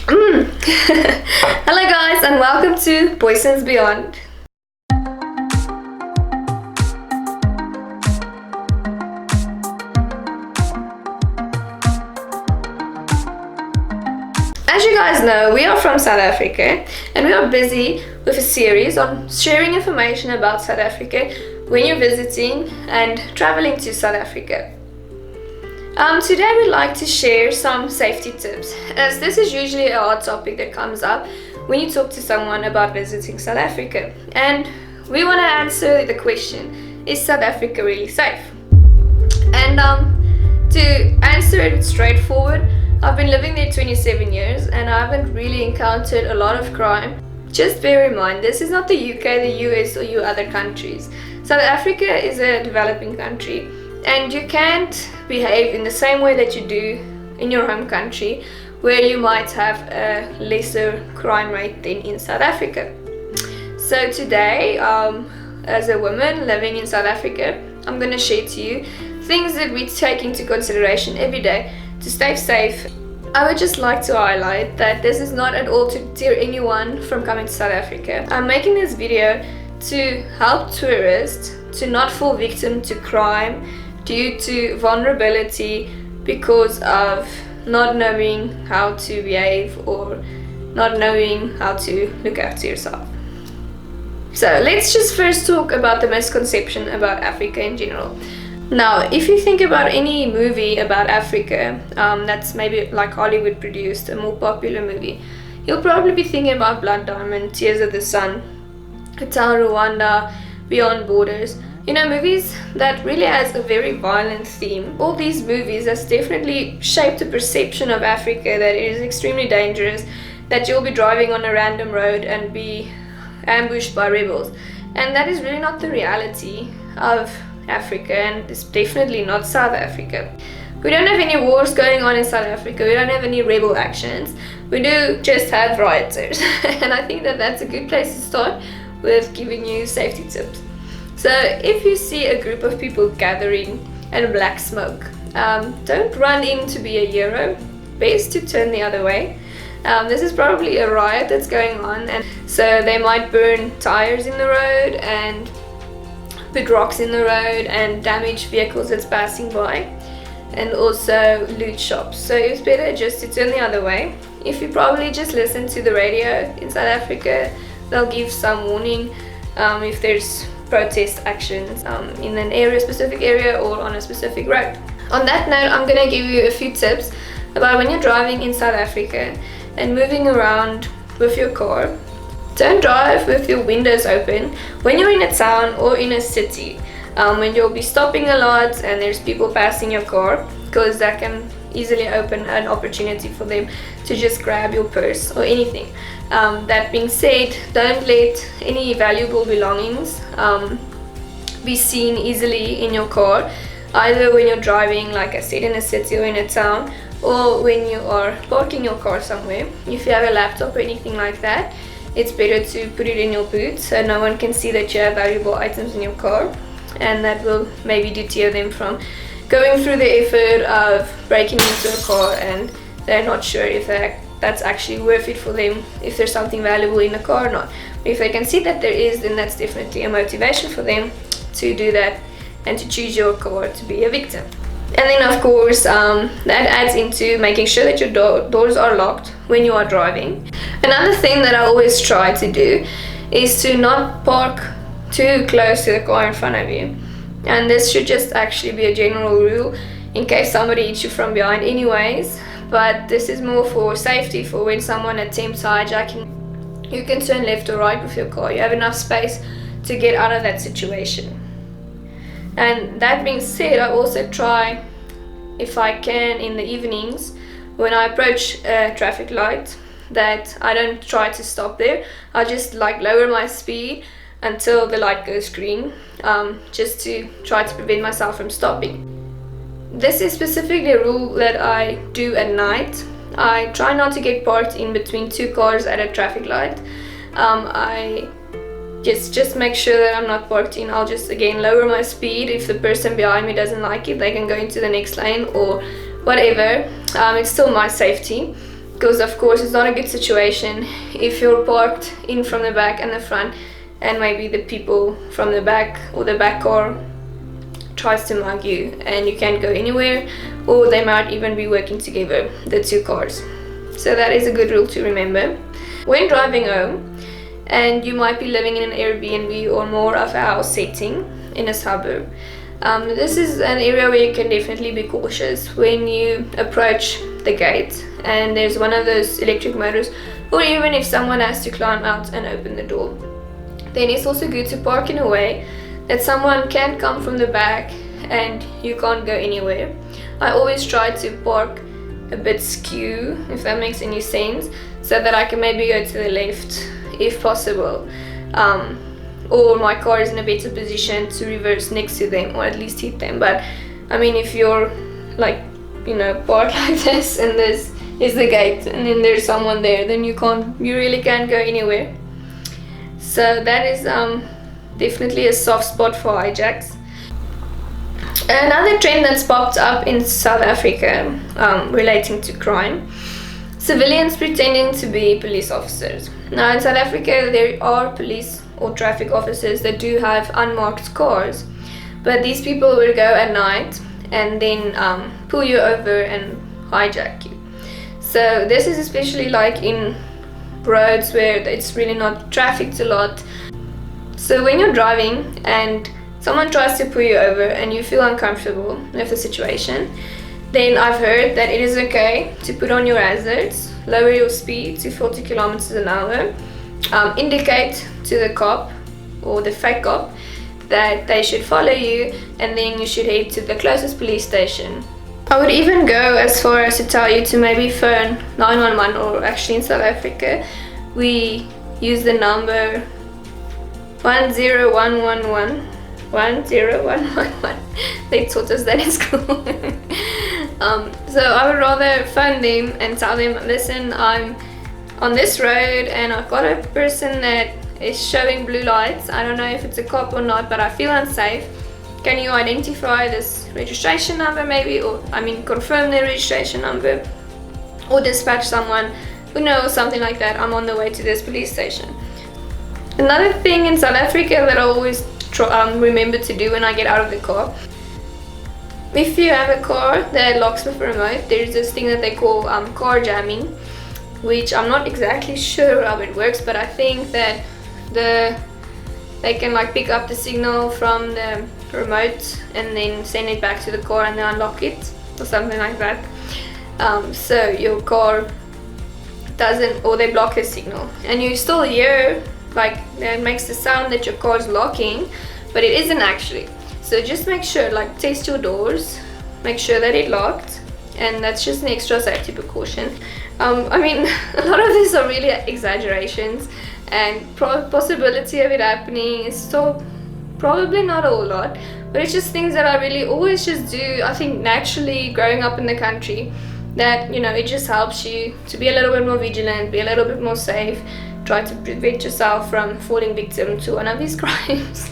Hello guys and welcome to Booysens Beyond. As you guys know, we are from South Africa and we are busy with a series on sharing information about South Africa when you're visiting and traveling to South Africa. Today we'd like to share some safety tips, as this is usually a hot topic that comes up when you talk to someone about visiting South Africa. And we want to answer the question, is South Africa really safe? And to answer it straightforward, I've been living there 27 years and I haven't really encountered a lot of crime. Just bear in mind, this is not the UK, the US or your other countries. South Africa is a developing country and you can't behave in the same way that you do in your home country, where you might have a lesser crime rate than in South Africa. So today, as a woman living in South Africa, I'm going to share to you things that we take into consideration every day to stay safe. I would just like to highlight that this is not at all to deter anyone from coming to South Africa. I'm making this video to help tourists to not fall victim to crime due to vulnerability because of not knowing how to behave or not knowing how to look after yourself. So let's just first talk about the misconception about Africa in general. Now, if you think about any movie about Africa that's maybe like Hollywood produced, a more popular movie, you'll probably be thinking about Blood Diamond, Tears of the Sun, Hotel Rwanda, Beyond Borders. You know, movies that really has a very violent theme. All these movies has definitely shaped a perception of Africa that it is extremely dangerous, that you'll be driving on a random road and be ambushed by rebels. And that is really not the reality of Africa, and it's definitely not South Africa. We don't have any wars going on in South Africa, we don't have any rebel actions, we do just have rioters. And I think that that's a good place to start with giving you safety tips. So if you see a group of people gathering and black smoke, don't run in to be a hero, best to turn the other way. This is probably a riot that's going on, and so they might burn tires in the road and put rocks in the road and damage vehicles that's passing by, and also loot shops. So it's better just to turn the other way. If you probably just listen to the radio in South Africa, they'll give some warning if there's protest actions in an specific area or on a specific road. On that note, I'm going to give you a few tips about when you're driving in South Africa and moving around with your car. Don't drive with your windows open when you're in a town or in a city, when you'll be stopping a lot and there's people passing your car, because that can easily open an opportunity for them to just grab your purse or anything. That being said, don't let any valuable belongings be seen easily in your car, either when you're driving, like I said, in a city or in a town, or when you are parking your car somewhere. If you have a laptop or anything like that, it's better to put it in your boot so no one can see that you have valuable items in your car, and that will maybe deter them from going through the effort of breaking into a car and they're not sure if that's actually worth it for them, if there's something valuable in the car or not. But if they can see that there is, then that's definitely a motivation for them to do that and to choose your car to be a victim. And then of course that adds into making sure that your doors are locked when you are driving. Another thing that I always try to do is to not park too close to the car in front of you. And this should just actually be a general rule in case somebody hits you from behind anyways, but this is more for safety, for when someone attempts hijacking. You can turn left or right with your car, you have enough space to get out of that situation. And that being said, I also try, if I can in the evenings, when I approach a traffic light, that I don't try to stop there. I just lower my speed until the light goes green, just to try to prevent myself from stopping. This is specifically a rule that I do at night. I try not to get parked in between two cars at a traffic light. I just make sure that I'm not parked in. I'll just again lower my speed. If the person behind me doesn't like it, they can go into the next lane or whatever. It's still my safety. because of course it's not a good situation if you're parked in from the back and the front, and maybe the people from the back or the back car tries to mug you and you can't go anywhere, or they might even be working together, the two cars. So that is a good rule to remember. When driving home, and you might be living in an Airbnb or more of a house setting in a suburb, this is an area where you can definitely be cautious when you approach the gate and there's one of those electric motors, or even if someone has to climb out and open the door. Then it's also good to park in a way that someone can come from the back and you can't go anywhere. I always try to park a bit skew, if that makes any sense, so that I can maybe go to the left if possible, or my car is in a better position to reverse next to them or at least hit them. But I mean, if you're like, you know, parked like this and this is the gate and then there's someone there, then you really can't go anywhere. So that is definitely a soft spot for hijacks. Another trend that's popped up in South Africa relating to crime: civilians pretending to be police officers. Now in South Africa there are police or traffic officers that do have unmarked cars, but these people will go at night and then pull you over and hijack you. So this is especially like in roads where it's really not trafficked a lot. So when you're driving and someone tries to pull you over and you feel uncomfortable with the situation, then I've heard that it is okay to put on your hazards, lower your speed to 40 kilometers an hour, indicate to the cop or the fake cop that they should follow you, and then you should head to the closest police station. I would even go as far as to tell you to maybe phone 911, or actually in South Africa we use the number 10111. 10111. They taught us that in school. So I would rather phone them and tell them, listen, I'm on this road and I've got a person that is showing blue lights. I don't know if it's a cop or not, but I feel unsafe. Can you identify this registration number maybe, or confirm the registration number, or dispatch someone who knows, something like that. I'm on the way to this police station. Another thing in South Africa that I always remember to do when I get out of the car: if you have a car that locks with a remote, there's this thing that they call car jamming, which I'm not exactly sure how it works, but I think that they can like pick up the signal from the remote and then send it back to the car and they unlock it or something like that. So your car doesn't, or they block the signal and you still hear like that makes the sound that your car is locking, but it isn't actually. So just make sure, like, test your doors, make sure that it locked, and that's just an extra safety precaution. A lot of these are really exaggerations, and possibility of it happening is so probably not a whole lot, but it's just things that I really always just do, I think, naturally growing up in the country, that, you know, it just helps you to be a little bit more vigilant, be a little bit more safe, try to prevent yourself from falling victim to one of these crimes.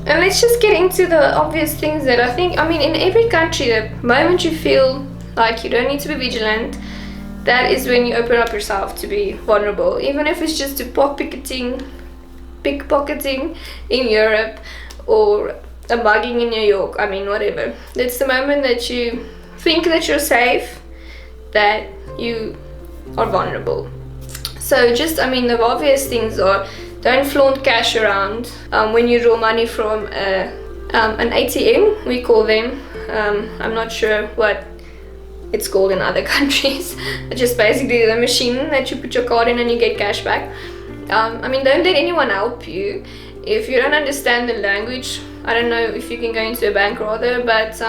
And let's just get into the obvious things that I think, in every country, the moment you feel like you don't need to be vigilant, that is when you open up yourself to be vulnerable. Even if it's just to pickpocketing in Europe, or a mugging in New York, whatever. That's the moment that you think that you're safe, that you are vulnerable. So just, the obvious things are: don't flaunt cash around. When you draw money from an ATM, we call them. I'm not sure what it's called in other countries. Just basically the machine that you put your card in and you get cash back. Don't let anyone help you. If you don't understand the language, I don't know if you can go into a bank rather, but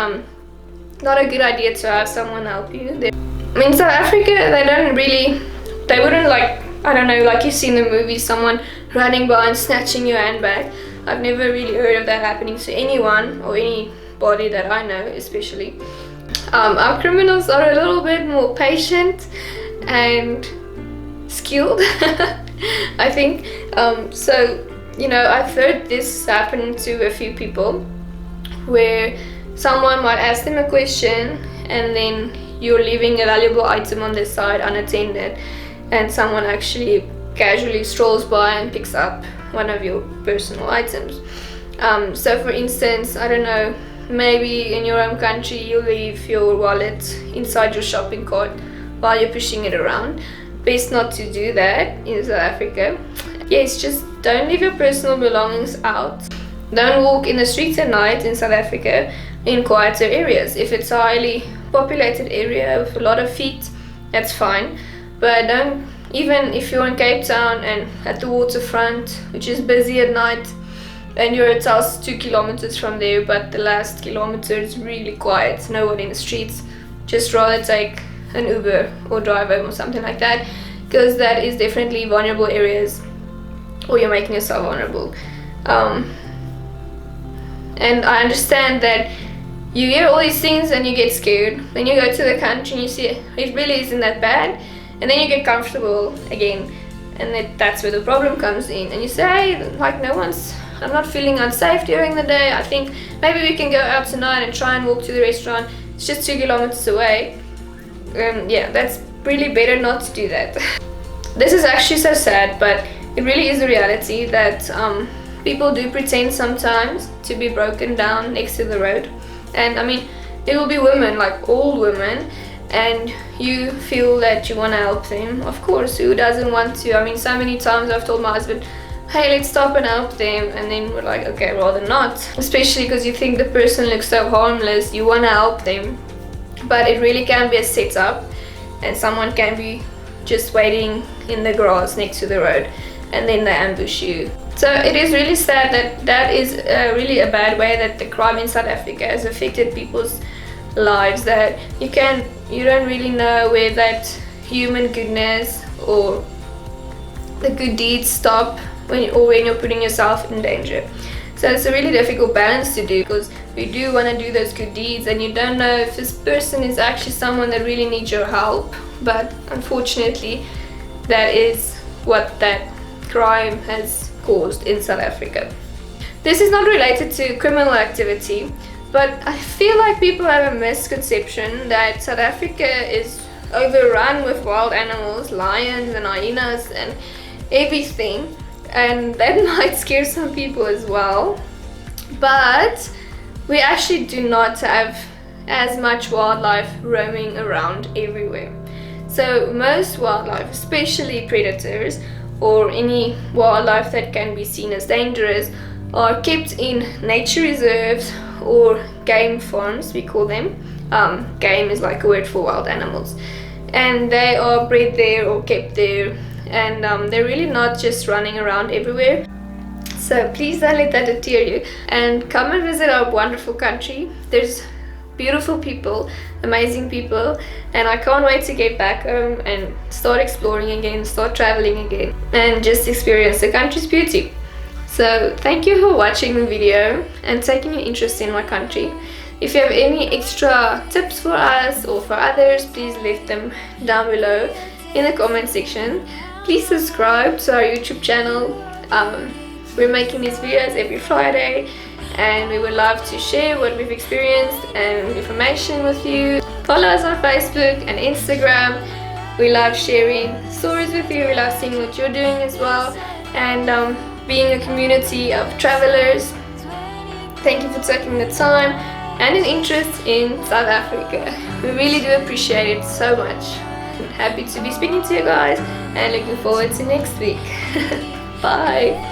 not a good idea to have someone help you. In South Africa, they wouldn't like you see in the movies, someone running by and snatching your handbag. I've never really heard of that happening to anyone, or anybody that I know especially. Our criminals are a little bit more patient and skilled, I think. I've heard this happen to a few people, where someone might ask them a question and then you're leaving a valuable item on the side unattended and someone actually casually strolls by and picks up one of your personal items. So for instance, I don't know, maybe in your home country you leave your wallet inside your shopping cart while you're pushing it around. Best not to do that in South Africa. Yes, just don't leave your personal belongings out. Don't walk in the streets at night in South Africa in quieter areas. If it's a highly populated area with a lot of feet, that's fine. But don't, even if you're in Cape Town and at the waterfront, which is busy at night, and your hotel's 2 kilometers from there, but the last kilometer is really quiet, no one in the streets, just rather take an Uber or drive home or something like that, because that is definitely vulnerable areas, or you're making yourself vulnerable. And I understand that you hear all these things and you get scared. Then you go to the country and you see it really isn't that bad, and then you get comfortable again, and that's where the problem comes in. And you say, hey, like, I'm not feeling unsafe during the day. I think maybe we can go out tonight and try and walk to the restaurant. It's just 2 kilometers away. Yeah, that's really better not to do that. This is actually so sad, but it really is a reality that people do pretend sometimes to be broken down next to the road. And I mean, there will be women, like old women, and you feel that you want to help them. Of course, who doesn't want to? I mean, so many times I've told my husband, hey, let's stop and help them, and then we're like, okay, rather not. Especially because you think the person looks so harmless, you want to help them. But it really can be a setup, and someone can be just waiting in the grass next to the road, and then they ambush you. So it is really sad that is really a bad way that the crime in South Africa has affected people's lives, that you don't really know where that human goodness or the good deeds stop when you're putting yourself in danger. So it's a really difficult balance to do, because we do want to do those good deeds and you don't know if this person is actually someone that really needs your help. But unfortunately, that is what that crime has caused in South Africa. This is not related to criminal activity, but I feel like people have a misconception that South Africa is overrun with wild animals, lions and hyenas and everything, and that might scare some people as well. But we actually do not have as much wildlife roaming around everywhere. So most wildlife, especially predators or any wildlife that can be seen as dangerous, are kept in nature reserves or game farms, we call them. Game is like a word for wild animals, and they are bred there or kept there, and they're really not just running around everywhere. So please don't let that deter you, and come and visit our wonderful country. There's beautiful people, amazing people, and I can't wait to get back home and start exploring again, start traveling again, and just experience the country's beauty. So thank you for watching the video and taking an interest in my country. If you have any extra tips for us or for others, please leave them down below in the comment section. Please subscribe to our YouTube channel. We're making these videos every Friday, and we would love to share what we've experienced and information with you. Follow us on Facebook and Instagram. We love sharing stories with you. We love seeing what you're doing as well, and being a community of travelers. Thank you for taking the time and an interest in South Africa. We really do appreciate it so much. I'm happy to be speaking to you guys and looking forward to next week. Bye.